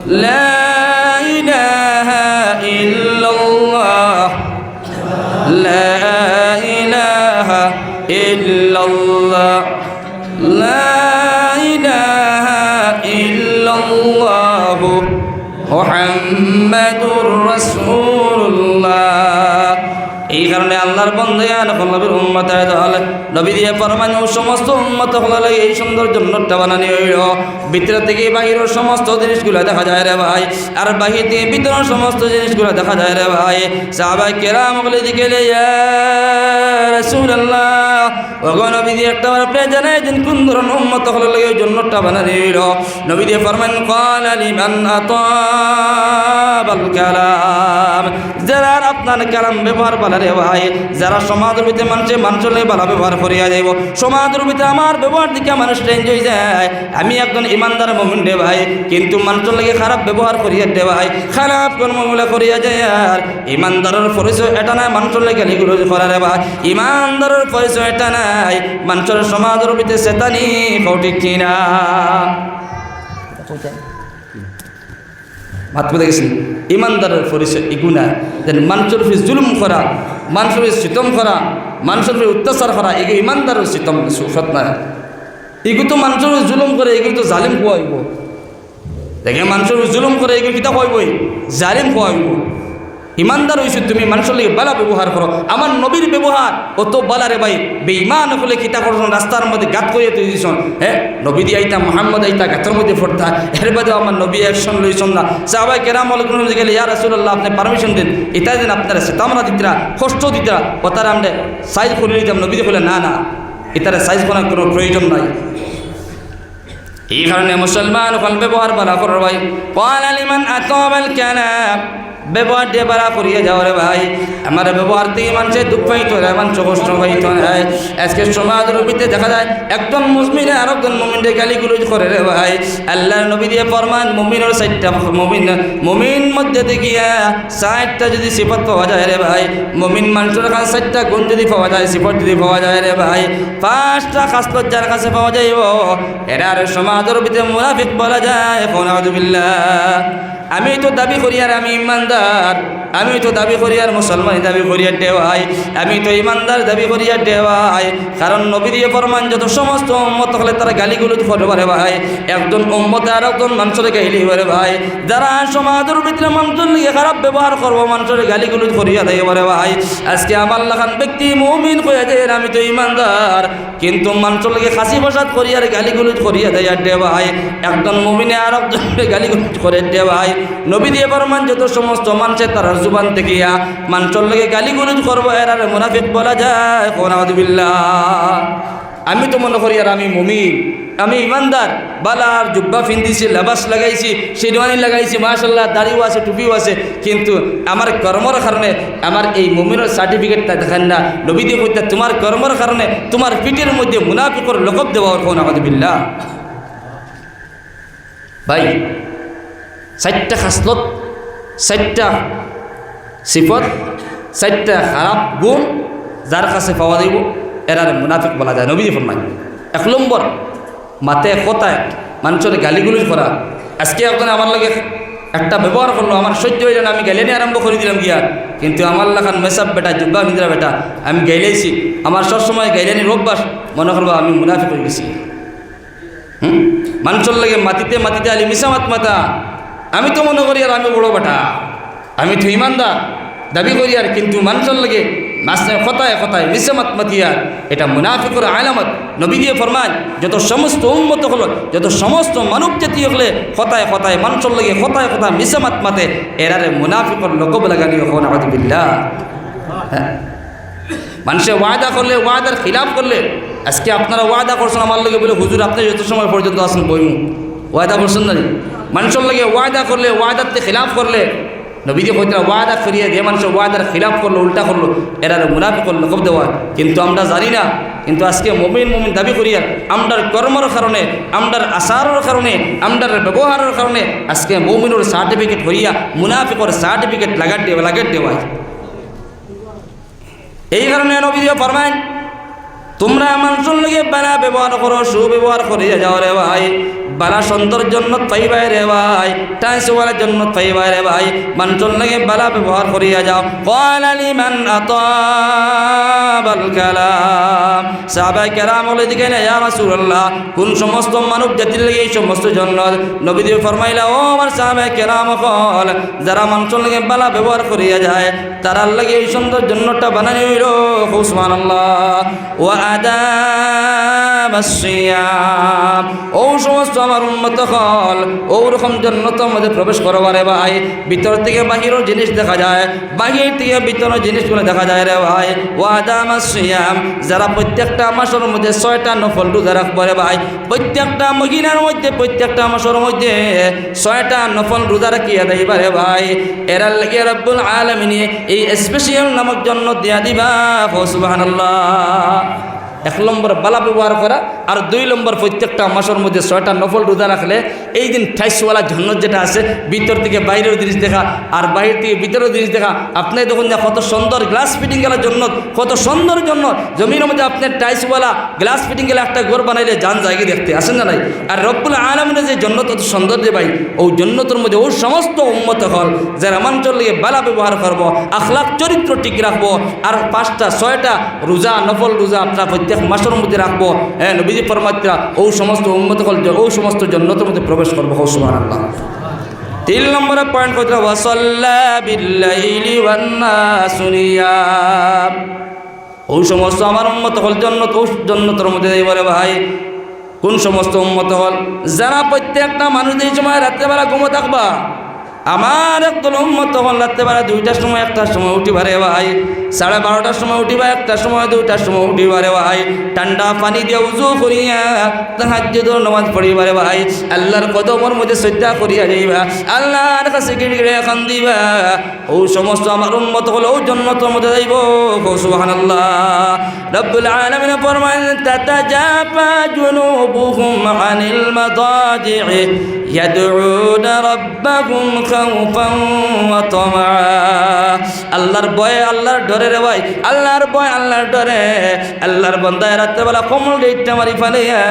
لا إله إلا الله لا إله إلا الله لا إله إلا الله محمد رسول الله এই কারণে আল্লাহর বান্দায়ান নবীর উম্মত আদল নবী দিয়ে ফরমান ও সমস্ত উম্মত হলো এই সুন্দর জন্নতটা বানানো হইল ভিতর থেকে বাহিরের সমস্ত জিনিসগুলো দেখা যায় রে ভাই আর বাহির থেকে ভিতরের সমস্ত জিনিসগুলো দেখা যায় রে ভাই সাহাবায়ে কেরাম বলে দিকেলে ইয়া রাসূলুল্লাহ ওগো নবী দিয়ে একটা আপনি জানেন যে কোন ধরনের উম্মত হলো এই জন্নতটা বানানো হইল নবী দিয়ে ফরমান ক্বালা লিমান আতাবাল কালাম যারা আপনার কালাম ব্যবহার রে ভাই যারা সমাজের ভিতরে মানুষের ভালো ব্যবহার করিয়া যাইব সমাজের ভিতরে আমার ব্যবহার দিকে মানুষ চেঞ্জ হয়ে যায় আমি একজন ইমানদার মুমিন রে ভাই কিন্তু মানুষের লাগে খারাপ ব্যবহার করিয়া দে ভাই খারাপ কর্মগুলো করিয়া যায় আর ইমানদারের পরিচয় এটা নাই মানুষের লাগে গালিগুলো করা রে ভাই ইমানদারের পরিচয় এটা নাই মানুষের সমাজের ভিতরে শয়তানি ঠিক কিনা ভাত পেতে গেছেন ইমানদারের পরিচয় এগুনা যেন মানুষের ফিস জুলুম করা মানুষের সিতম করা মানুষের ফিস অত্যাচার করা এগুলো ইমানদারের সিতম সৎ না এগুলো তো মানুষের জুলুম করে এগুলো তো জালিম খোয়াইব দেখে মানুষের জুলুম করে এগুলো কিতা খোয়াইবই জালিম খোয়াইব ইমানদার হয়েছে তুমি মানুষের লাগে বালা ব্যবহার করো আমার নবীর ব্যবহার অত বালারে ভাই বেঈমান হলে কিতা করছেন রাস্তার মধ্যে গাত করিয়ে তুই দিয়েছেন হ্যাঁ নবী দিয়ে আইতা মোহাম্মদ আইতা গাতের মধ্যে ফোরতা এর বাদেও আমার নবী অ্যাকশন লইছেন না সাহাবায়ে কেরাম বলে গেলে ইয়া রাসূলুল্লাহ আপনি পারমিশন দিন এটা দিন আপনারা সেতামরা দিতরা কষ্ট দিতরা কথার আমরা সাইজ করে দিতাম নবী বলে না না এটার সাইজ করার কোনো প্রয়োজন নাই এই কারণে মুসলমান হল ব্যবহার বালা করো ভাই ক্বালা লিমান আতাবাল কালাম ব্যবহার দিয়ে বাড়া করিয়ে যাও রে ভাই আমার ব্যবহার থেকে মানুষের দুঃখ পাইতো না মানুষ কষ্ট পাইতো না আজকে সমাজের ভিতরে দেখা যায় একজন মুসলিমে আর একজন মুমিনকে গালিগুলোজ করে রে ভাই আল্লাহর নবী দিয়ে ফরমান মুমিনের 60টা মুমিন মধ্যে দেখিয়া 60টা যদি সিফত পাওয়া যায় রে ভাই মুমিন মানুষের কাছে 60টা গুণ যদি পাওয়া যায় সিফত যদি পাওয়া যায় রে ভাই 5টা খাসলত যার কাছে পাওয়া যাইব এরা আর সমাজের ভিতরে মুনাফিক বলা যায় নাউযুবিল্লাহ আমি তো দাবি করি আর আমি ইমানদার আমি তো দাবি করি আর মুসলমান দাবি করি আর দেওয়াই আমি তো ইমানদার দাবি করি আর দেওয়াই কারণ নবী দিয়ে ফরমান যত সমস্ত উম্মত হলে তারা গালিগুলোজ করতে পারে ভাই একজন উম্মত আর একজন মানুষের গালি করে ভাই যারা সমাজের ভিতরে মানুষের লিগে খারাপ ব্যবহার করবো মানুষের গালিগুলোজ করিয়া দেয় পারে ভাই আজকে আমার লাখান ব্যক্তি মুমিন কইয়া যায় আমি তো ইমানদার কিন্তু মানুষের লিগে খাসি বসাত করি আর গালিগুলোজ করিয়া দেয় আর দেওয়াই একজন মুমিনে আর একজন গালিগুলোজ করে দেওয়াই নবী দিয়ে ফরমান যত সমস্ত মানুষের তার জুবান থেকে মানুষের লাগে গালিগুলোজ করবো এর আর মুনাফিক বলা যায় নাউযুবিল্লাহ আমি তো মনে করি আর আমি মুমিন আমি ইমানদার বালার জুব্বা ফিন্দিছি লেবাস লাগাইছি শেরওয়ানি লাগাইছি মাশাআল্লাহ দাড়িও আছে টুপিও আছে কিন্তু আমার কর্মর কারণে আমার এই মুমিনের সার্টিফিকেটটা দেখেন না নবী দিয়ে কইতা তোমার কর্মর কারণে তোমার পিঠের মধ্যে মুনাফিকর লকব দেওয়া নাউযুবিল্লাহ ভাই 60টা খাসলত 60টা সিফত 60টা খারাপ গুণ যার কাছে পাওয়া যাইব এরা মুনাফিক বলা যায় নবী ফরমান 1 নম্বর মাতে কথায় মানুষের গালিগুলোজ করা আজকে এখন আমার লাগে একটা ব্যবহার করলো আমার সহ্য হইল না আমি গাইলেনি আরম্ভ করে দিলাম গিয়া কিন্তু আমার লাখান মেসাব বেটা জুব্বা মিন্দ্রা বেটা আমি গাইলেছি আমার সবসময় গাইলেনির অভ্যাস মনে করবো আমি মুনাফিক হয়ে গেছি মানুষের লাগে মাটিতে মাটিতে আলি মিসামাত মাতা আমি তো মনে করি আর আমি বড় বেটা আমি তো ইমানদার দাবি করি আর কিন্তু মানুষের লাগে কথায় কথায় মিসামাত মাতিয়ার এটা মুনাফিকের আলামত নবী দিয়ে ফরমান যত সমস্ত উম্মত হলো যত সমস্ত মানব জাতি হলে কথায় কথায় মানুষের লাগে কথায় কথায় মিসামাত মাতে এরারে মুনাফিকের লকব লাগানি নাউযুবিল্লাহ মানুষে ওয়াদা করলে ওয়াদার খিলাফ করলে আজকে আপনারা ওয়াদা করছেন আমার লাগে বলে হুজুর আপনি যত সময় পর্যন্ত আসেন বইমু ওয়াদা করছেন না মানুষের লাগে ওয়াদা করলে ওয়াদাতে খিলাফ করলে নবী দিয়ে কইতা ওয়াদা করিয়ে যে মানুষ ওয়াদার খিলাফ করলো উল্টা করলো এরা মুনাফিকের লকব দেওয়া কিন্তু আমরা জানি না কিন্তু আজকে মুমিন দাবি করি আর আমরার কর্মর কারণে আমরার আচারের কারণে আমরার ব্যবহারের কারণে আজকে মুমিনের সার্টিফিকেট হইয়া মুনাফিকের সার্টিফিকেট লাগাত দেওয়া এই কারণে নবী দিয়ে ফরমান তোমরা মানুষের লগে বালা ব্যবহার করো সুব্যবহার করিয়া যাও রে ভাই বালা সুন্দর জন্য পাইবাই রে ভাই টাইসওয়ালার জন্য পাইবাই রে ভাই মানুষের লাগে বালা ব্যবহার করিয়া যাও ক্বালা লিমান আতাবাল কালাম সাহাবায়ে কেরাম বলে দিলেন ইয়া রাসূলুল্লাহ কোন সমস্ত মানব জাতির লাগে এই সমস্ত জন্য নবী দিয়ে ফরমাইলা ও আমার সাহাবায়ে কেরাম কল যারা মানুষের লাগে বালা ব্যবহার করিয়া যায় তারার লাগে এই সুন্দর জন্যটা বানানো হইল সুবহানাল্লাহ ওয়া আদাবাস সিয়াম ও সমস্ত আমার উম্মত হল ওরকম জান্নাতের মধ্যে প্রবেশ করবারে ভাই ভিতর থেকে বাহিরের জিনিস দেখা যায় বাহির থেকে ভিতরের জিনিসগুলো দেখা যায় রে ভাই ওয়া আদাবাস সিয়াম যারা প্রত্যেকটা মাসের মধ্যে 6টা নফল রোজা রাখবে রে ভাই প্রত্যেকটা মহিনার মধ্যে প্রত্যেকটা মাসের মধ্যে 6টা নফল রোজা রাখিয়া দেইবা রে ভাই এরার লাগে রব্বুল আলামিন এই স্পেশাল নামক জন্য দিয়া দিবা সুবহানাল্লাহ 1 নম্বর বালা ব্যবহার করা আর 2 নম্বর প্রত্যেকটা মাসের মধ্যে 6টা নফল রোজা রাখলে এই দিন ঠাইসওয়ালা জন্নত যেটা আছে ভিতর থেকে বাইরের জিনিস দেখা আর বাইরে থেকে ভিতরের জিনিস দেখা আপনি দেখুন না কত সুন্দর গ্লাস ফিটিং গেলা জন্নত কত সুন্দর জন্নত জমির মধ্যে আপনি টাইসওয়ালা গ্লাস ফিটিং গেলে একটা ঘর বানাইলে জান জায়গা দেখতে আসেন না নাই আর রব্বুল আলামিনের যে জন্নত অত সুন্দর যে ভাই ওই জন্নতের মধ্যে ওই সমস্ত উম্মত হল যারা মানুষের লাগে বালা ব্যবহার করবো আখলাক চরিত্র ঠিক রাখবো আর 5টা 6টা রোজা নফল রোজা আপনার প্রত্যেক মাসের মধ্যে রাখবো হ্যাঁ নবীজি ফরমাত্রা ও সমস্ত উম্মত হল ও সমস্ত জন্নতের মধ্যে প্রবেশ করবো সুবহানাল্লাহ 3 নম্বরের পয়েন্ট কইরা ওয়াসাল্লা বিল্লাইলি ওয়ান নাসু নিয়াম ও সমস্ত আমার উম্মত হল জন্নতের মধ্যে যাইবারে ভাই কোন সমস্ত উম্মত হল যারা প্রত্যেকটা মানুষ এই সময় রাত্রেবেলা ঘুমো থাকবা আমার একদল উম্মত হল রাত্রেবেলা 2টার সময় 1টার সময় উঠিবারে ভাই 12:30টার সময় উঠিবা 1টার সময় 2টার সময় উঠিবারে ভাই ঠান্ডা পানি দিয়ে উযু করিয়া তাহাজ্জুদের নামাজ পড়িবারে ভাই আল্লাহর কদমের মধ্যে সিজদা করিয়া যাইবা আল্লাহর কাছে গিড়গিড়ে কান্দিবা ও সমস্ত আমার উম্মত হল ও জান্নাতের মধ্যে যাইব সুবহানাল্লাহ রব্বুল আলামিন ফরমান তাতাজাফা জুনুবুহুম আনিল মাদাজি'i ইয়াদউনা রাব্বাহুম খাওফান ওয়া তামআ আল্লাহর ভয়ে আল্লাহর ডরে রে ভাই আল্লাহর ভয় আল্লাহর ডরে আল্লাহর বান্দায় রাত্রেবেলা কমল ইট্টা মারি ফেলাইয়া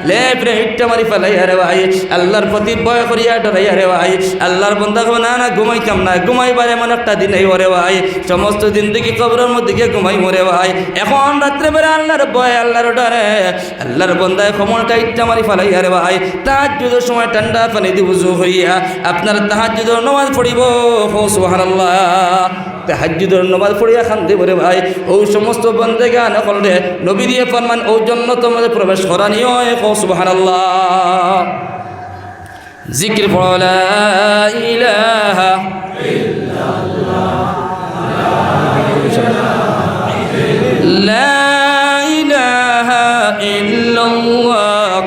লেপরে ইট্টা মারি ফেলাইয়া রে ভাই আল্লাহর প্রতি ভয় করিয়া ডরাইয়া রে ভাই আল্লাহর বান্দা কবে না না ঘুমাইতাম না ঘুমাইবার এমন একটা দিন এই ওরে ভাই সমস্ত জিন্দেগি কবরের মধ্যে গিয়ে ঘুমাই মরে ভাই এখন রাত্রেবেলা আল্লাহর ভয় আল্লাহর ডরে আল্লাহর বান্দায় কমলটা ইট্টা মারি ফেলাইয়া রে ভাই তাহাজ্জুদের সময় ঠান্ডা পানি দিয়ে ওযু করিয়া আপনার তাহাজ্জুদের নামাজ পড়িব সুবহানাল্লাহ তাহাজ্জুদের নামাজ পড়িয়া খান্দে বলে ভাই ও সমস্ত বন্দেগান করলে নবী দিয়ে ফরমান ও জান্নাতের মধ্যে প্রবেশ করা নিয়ম সুবহানাল্লাহ জিকির পড়ো লা ইলাহা ইল্লাল্লাহ লা ইলাহা ইল্লাল্লাহ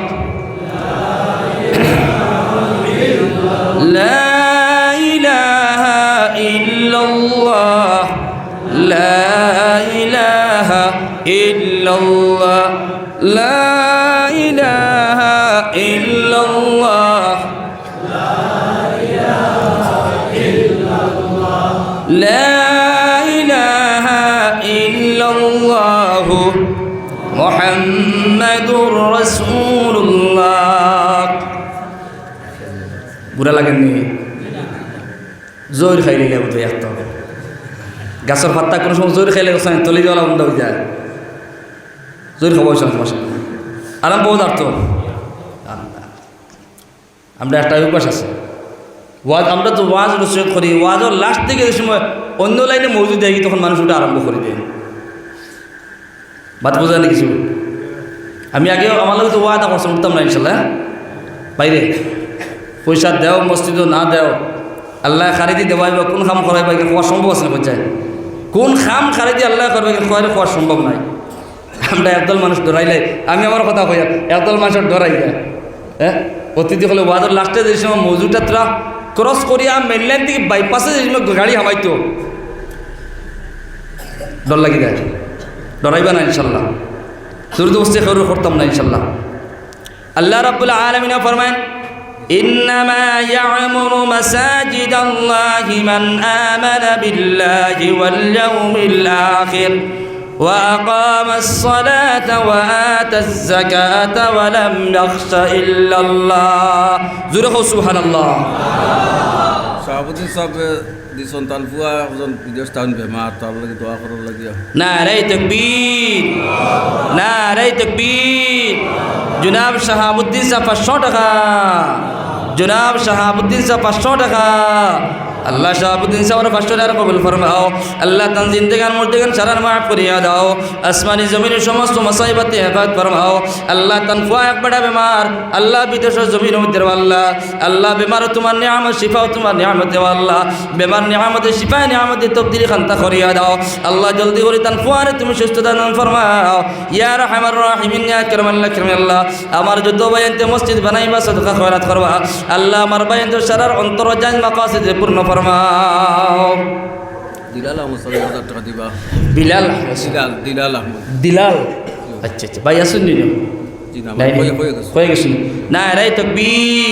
লা ইলাহা ইল্লাল্লাহ লা ইলাহা ইল্লাল্লাহ লা ইলাহা ইল্লাল্লাহ লা ইলাহা ইল্লাল্লাহ মুহাম্মাদুর রাসূলুল্লাহ বুড়া লাগেননি জোর খাইলে বোধ হয় একটা গাছের পাত্তা কোনো সময় জোর খাইলে তলি দেওয়া বন্ধ হয়ে যায় জোর খাবো সমস্যা আরাম বহুত আর্থ আমরা একটা অভ্যাস আছে ওয়াজ আমরা তো ওয়াজ রসিয়ত করি ওয়াজের লাস্ট থেকে যে সময় অন্য লাইনে মজুদ দেখি তখন মানুষ ওটা আরম্ভ করে দেয় বাদ বোঝা না কিছু আমি আগেও আমার লোক তো ওয়াদা করছি উঠতাম না ইনশাল্লাহ বাইরে পয়সা দেও মসজিদও না দেও আল্লাহ খারিদি দেওয়াইবা কোন খাম করাইবা খাওয়া সম্ভব আছে না পঞ্চায়েত কোন খাম খারিদি আল্লাহ করবে খোয়ারে খাওয়া সম্ভব নয় আমরা একদল মানুষ ডরাইলে আমি আমার কথা কই একদল মানুষের ডরাই যায় হ্যাঁ অতিথি হলে ওয়াদের লাস্টে যে সময় মজুরটা তোরা ক্রস করিয়া মেনলাইন থেকে বাইপাসে যে সময় গাড়ি হামাইতো ডর লাগি যায় ডরাইবা না ইনশাল্লাহ দুরদবস্তি খবর করতাম না ইনশাল্লাহ আল্লাহ রাব্বুল আলামিন ফরমান إنما يعمر مساجد الله من آمن بالله واليوم الآخر وأقام الصلاة وآتى الزكاة ولم يخش إلا الله زوره سبحان الله শাহাবুদ্দিন সাহেব দিছন তালফুয়া একজন বিদেশ টাউন বেমার তার লাগে দোয়া করার লাগিয়া নারে তাকবীর নারে তাকবীর জনাব শাহাবুদ্দিন সাহেব 500 টাকা জনাব শাহাবুদ্দিন সাহেব 500 টাকা আল্লাহ শাহাবুদ্দিন সাহেবের 500 টাকা কবুল ফরমাও আল্লাহ তান জিন্দেগান মুর্দেগান সারান মাফ করিয়া দাও আসমানি জমিনের সমস্ত মুসাইবাতে হেফাজত ফরমাও আল্লাহ তান ফুয়া এক বড় বেমার আল্লাহ বিদেশের জমিনের মধ্যে আল্লাহ আল্লাহ বেমার তোমার নিয়ামত শিফাও তোমার নিয়ামত দেও আল্লাহ বেমার নিয়ামতে শিফা নিয়ামতে তবদিলি খান্তা করিয়া দাও আল্লাহ জলদি করে তান ফুয়ারে তুমি সুস্থতা দান ফরমাও ইয়া রাহমার রাহিমিন ইয়া কারমাল আকরাম আল্লাহ আমার যত বায়ানতে মসজিদ বানাইবা সাদকা খয়রাত করবা আল্লাহ আমার বায়ানতে সারার অন্তর জান মাকাসিদ পূর্ণ ফরমাও দিলাল আহমদ 7,000 টাকা দিবা বিলাল দিলাল আহমদ দিলাল আচ্ছা আচ্ছা ভাই আসুন নিন জি না হয়ে গেছে না রাই তাকবীর